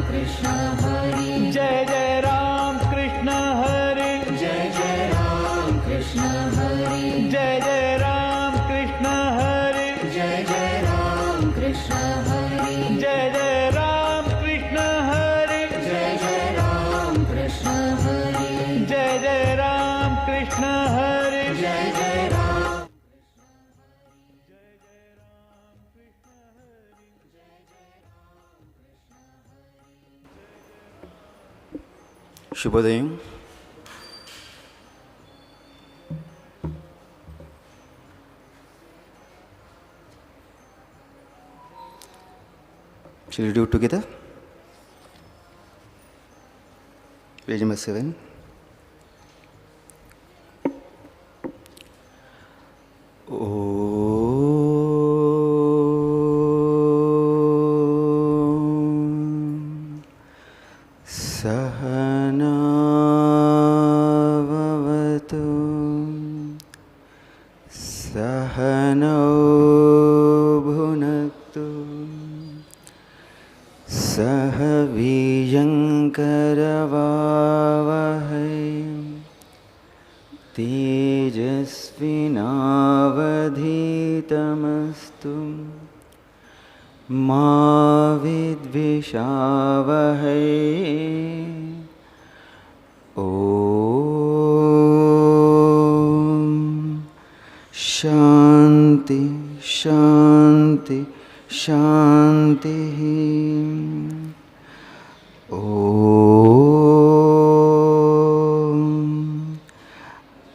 Krishna Hare, Jai Jai Ram Krishna Hare, Jai Jai Ram Krishna Hare, Jai Jai Ram Krishna Hare, Jai Jai Ram Krishna Hare, Jai Jai Ram Krishna Hare, Jai Jai Ram Krishna Hare, Jai Jai Ram Krishna Hare, Jai Jai Ram. Shubhodayam. Shall we do it together? Page number 7. Om Sahana Vavatu Sahano Bhunaktu Sahavijankara Tejasvinavadhitamastu Ma vidvishavahai. Om Shanti Shanti Shanti. Om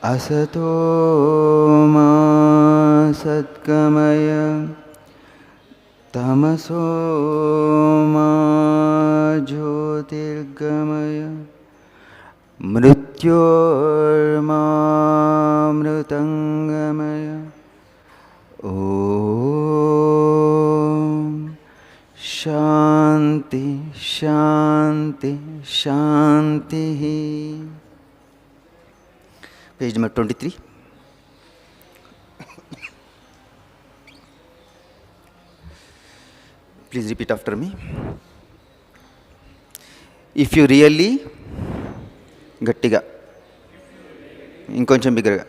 Asato Ma Satgamaya Tamaso Ma Jyotirgamaya Mrityorma Mritangamaya. Om Shanti Shanti Shanti. Page number 23. Please repeat after me. If you really గట్టిగా ఇంకొంచెం బిగ్గరగా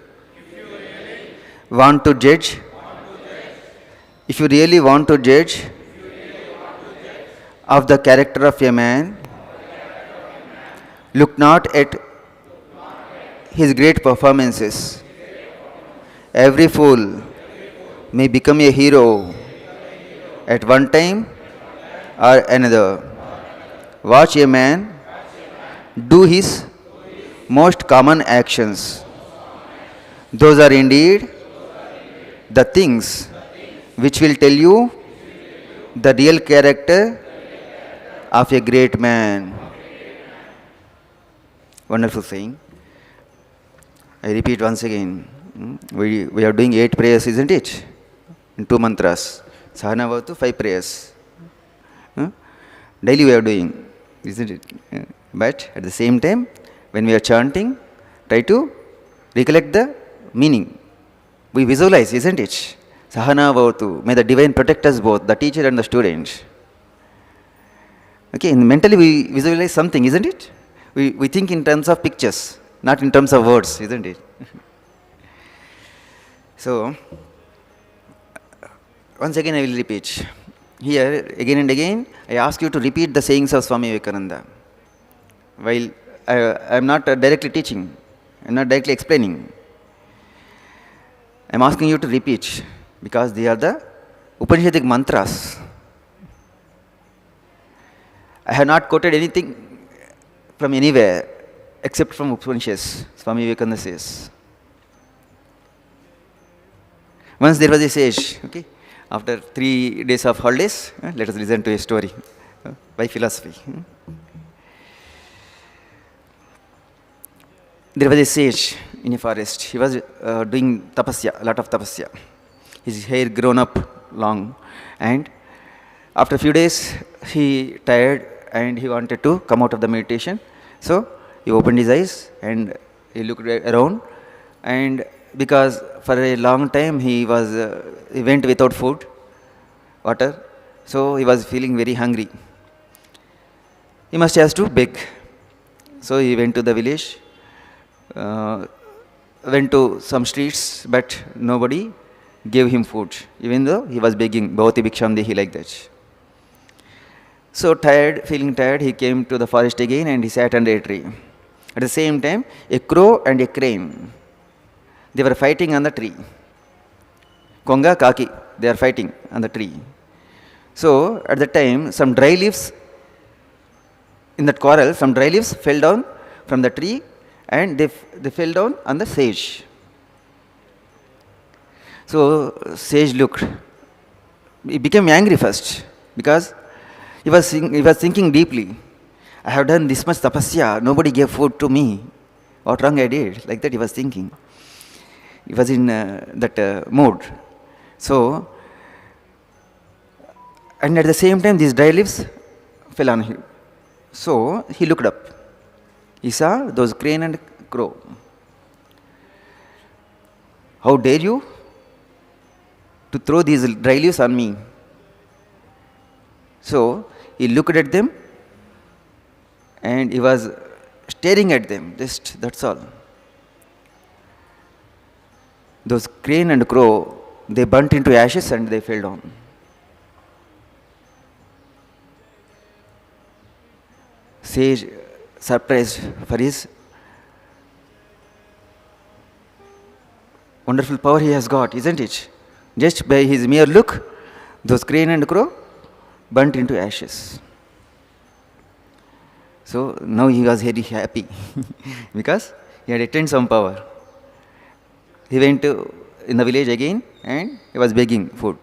want to judge, if you really want to judge of the character of a man, look not at his great performances. Every fool may become a hero at one time or another. Watch a man do his most common actions. Those are indeed the things which will tell you the real character of a great man. Wonderful saying. I repeat once again. We are doing 8 prayers, isn't it? In 2 mantras. Sahana Vavatu, 5 prayers. Daily we are doing, isn't it? But at the same time, when we are chanting, try to recollect the meaning. We visualize, isn't it? Sahana Vavatu, may the divine protect us both, the teacher and the student. Okay, and mentally we visualize something, isn't it? We think in terms of pictures, not in terms of words, isn't it? So, once again I will repeat. Here, again and again, I ask you to repeat the sayings of Swami Vivekananda. While I am not directly teaching, I am not directly explaining. I am asking you to repeat because they are the Upanishadic mantras. I have not quoted anything from anywhere except from Upanishads, Swami Vivekananda says. Once there was a sage, okay, after 3 days of holidays, let us listen to a story by philosophy. There was a sage in a forest. He was doing tapasya, a lot of tapasya. His hair grown up long, and after a few days he tired and he wanted to come out of the meditation. So he opened his eyes and he looked around, and because for a long time he went without food, water, so he was feeling very hungry. he must have to beg. So he went to the village, uh, went to some streets, but nobody gave him food, even though he was begging, Bhavati Bhiksham Dehi, like that. So tired, feeling tired, he came to the forest again and he sat under a tree. At the same time, a crow and a crane, they were fighting on the tree. Konga, Kaki, they are fighting on the tree. So at the time, some dry leaves, in that quarrel, some dry leaves fell down from the tree and they fell down on the sage. So sage looked, he became angry first because he was thinking deeply. I have done this much tapasya, nobody gave food to me. What wrong I did? Like that he was thinking. He was in that mood. So, and at the same time, these dry leaves fell on him. So he looked up. He saw those crane and crow. How dare you to throw these dry leaves on me? So he looked at them and he was staring at them, just that's all. Those crane and crow, they burnt into ashes and they fell down. Sage, surprised for his wonderful power he has got, isn't it? Just by his mere look, those crane and crow burnt into ashes. So now he was very happy because he had attained some power. He went in the village again and he was begging food.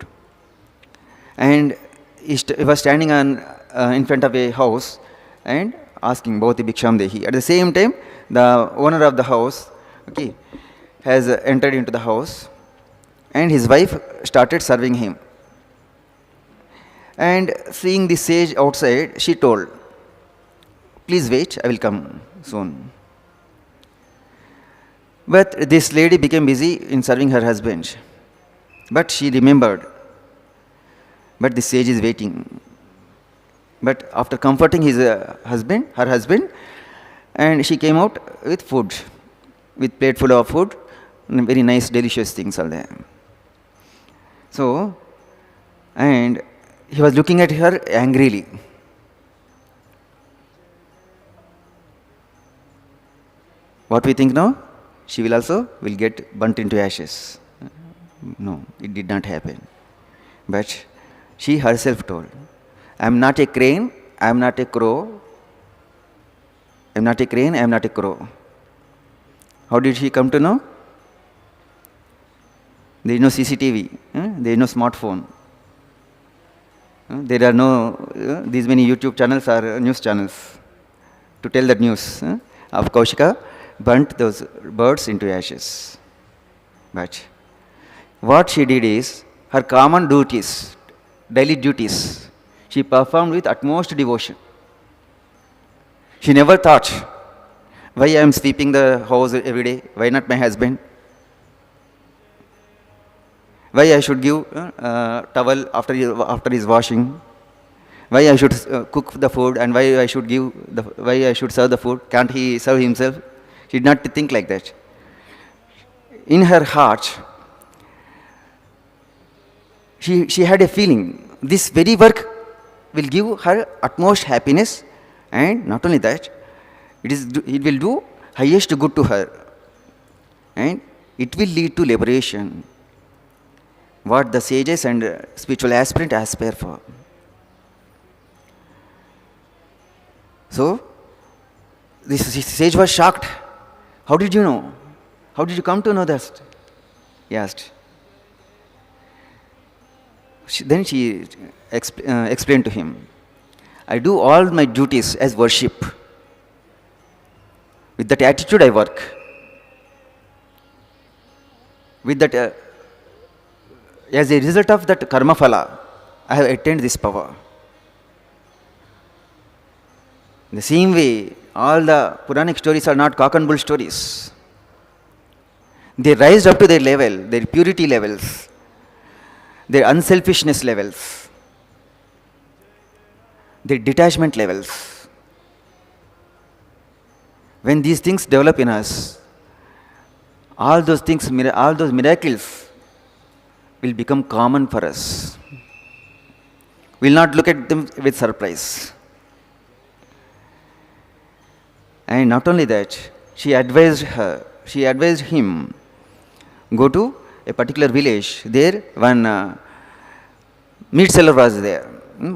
And he was standing in front of a house and asking Bhavati Bhiksham Dehi. At the same time, the owner of the house, okay, has entered into the house and his wife started serving him. And seeing the sage outside, she told, please wait, I will come soon. But this lady became busy in serving her husband. But she remembered, but the sage is waiting. But after comforting her husband, and she came out with food, with plate full of food, and very nice, delicious things are there. So, and he was looking at her angrily. What we think now? She will get burnt into ashes. No, it did not happen. But she herself told, I am not a crane, I am not a crow. I am not a crane, I am not a crow. How did she come to know? There is no CCTV, there is no smartphone. There are no, these many YouTube channels or news channels to tell the news of Kaushika burnt those birds into ashes. But what she did is, her common duties, daily duties, she performed with utmost devotion. She never thought, why I am sweeping the house every day, why not my husband? Why I should give towel after his washing? Why I should cook the food and why I should serve the food? Can't he serve himself? She did not think like that. In her heart, she had a feeling, this very work will give her utmost happiness, and not only that, it will do highest good to her, and it will lead to liberation, what the sages and spiritual aspirant aspire for. So, this sage was shocked. How did you know? How did you come to know that? He asked. Then she explained to him, I do all my duties as worship. With that attitude I work. With that, as a result of that karma phala, I have attained this power. In the same way, all the Puranic stories are not cock and bull stories. They rise up to their level, their purity levels, their unselfishness levels, their detachment levels. When these things develop in us, all those things, all those miracles will become common for us. We'll not look at them with surprise. And not only that, she advised him, go to a particular village. There, one meat seller was there.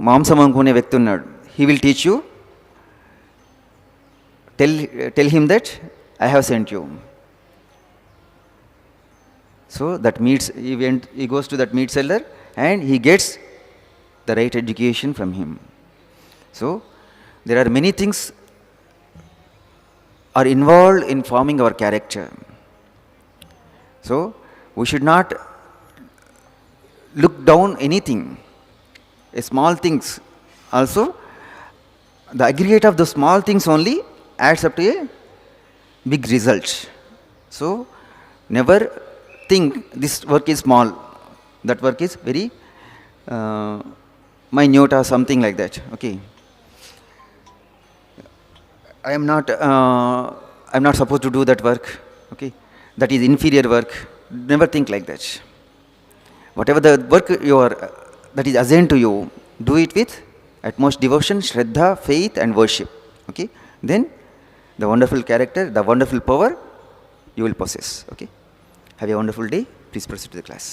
మాంసం అమ్ముకునే వ్యక్తి ఉన్నాడు. He will teach you. Tell him that I have sent you. So that he goes to that meat seller and he gets the right education from him. So there are many things are involved in forming our character. So we should not look down anything. Small things also, the aggregate of the small things only adds up to a big result. So never think this work is small, that work is very minute or something like that. Okay, I'm not supposed to do that work. Okay, that is inferior work. Never think like that. Whatever the work that is assigned to you, do it with utmost devotion, shraddha, faith and worship. Okay, then the wonderful character, the wonderful power you will possess. Okay, have a wonderful day. Please proceed to the class.